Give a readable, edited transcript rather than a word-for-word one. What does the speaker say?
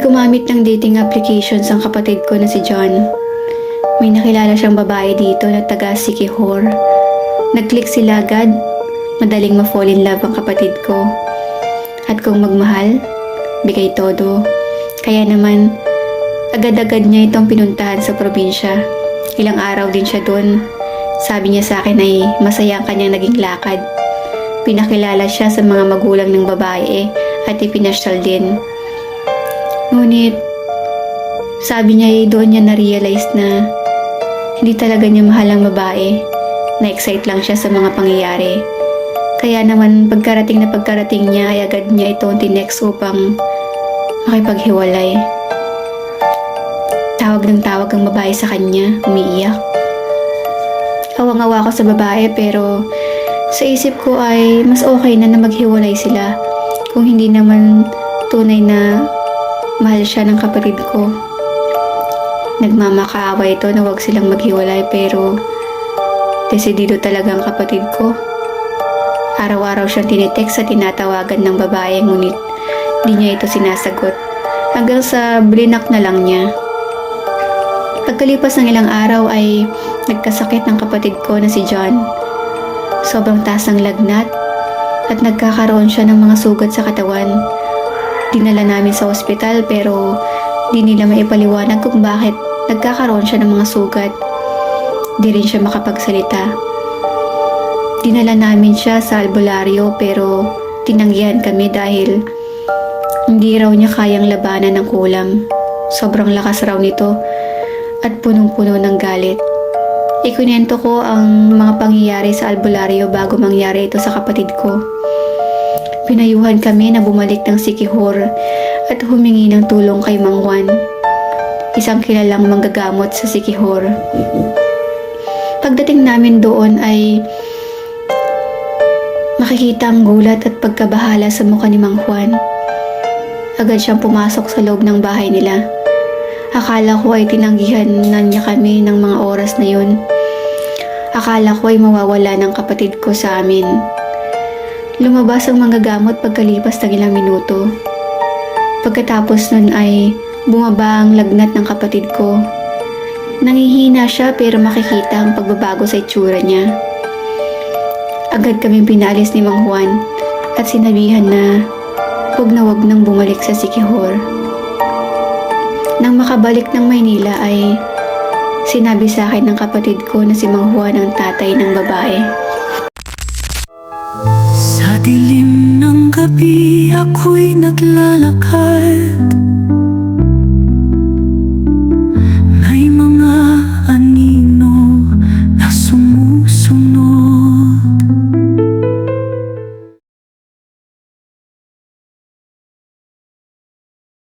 gumamit ng dating applications ang kapatid ko na si John. May nakilala siyang babae dito na taga Siquijor. Nag-click sila agad. Madaling ma-fall in love ang kapatid ko. At kung magmahal, bigay todo. Kaya naman, agad-agad niya itong pinuntahan sa probinsya. Ilang araw din siya doon. Sabi niya sa akin ay masaya ang kanyang naging lakad. Pinakilala siya sa mga magulang ng babae at ipinasyal din. Ngunit, sabi niya ay doon niya na-realize na hindi talaga niya mahal ang babae. Na-excite lang siya sa mga pangyayari. Kaya naman pagkarating niya ay agad niya itong tinext upang makipaghiwalay. Tawag ng tawag ang babae sa kanya, umiiyak. Awang-awa ko sa babae pero sa isip ko ay mas okay na maghiwalay sila kung hindi naman tunay na mahal siya ng kapatid ko. Nagmamakaawa ito na wag silang maghiwalay pero desidido talaga ang kapatid ko. Araw-araw siyang tinitext at tinatawagan ng babae ngunit di niya ito sinasagot hanggang sa blinak na lang niya. Pagkalipas ng ilang araw ay nagkasakit ng kapatid ko na si John. Sobrang taas ng lagnat at nagkakaroon siya ng mga sugat sa katawan. Dinala namin sa ospital pero di nila maipaliwanag kung bakit nagkakaroon siya ng mga sugat. Di rin siya makapagsalita. Dinala namin siya sa albularyo pero tinanggihan kami dahil hindi raw niya kayang labanan ng kulam. Sobrang lakas raw nito at punong-puno ng galit. Ikunento ko ang mga pangyayari sa albularyo bago mangyari ito sa kapatid ko. Pinayuhan kami na bumalik ng Siquijor at humingi ng tulong kay Mang Juan, isang kilalang manggagamot sa Siquijor. Pagdating namin doon ay makikita ang gulat at pagkabahala sa mukha ni Mang Juan. Agad siyang pumasok sa loob ng bahay nila. Akala ko ay tinanggihan na niya kami ng mga oras na yun. Akala ko ay mawawala ng kapatid ko sa amin. Lumabas ang manggagamot pagkalipas ng ilang minuto. Pagkatapos nun ay bumaba ang lagnat ng kapatid ko. Nangihina siya pero makikita ang pagbabago sa itsura niya. Agad kaming pinalis ni Mang Juan at sinabihan na wag nang bumalik sa Siquijor. Nang makabalik ng Maynila ay sinabi sa akin ng kapatid ko na si Mang Juan ang tatay ng babae. Sa dilim ng gabi ako'y naglalakad.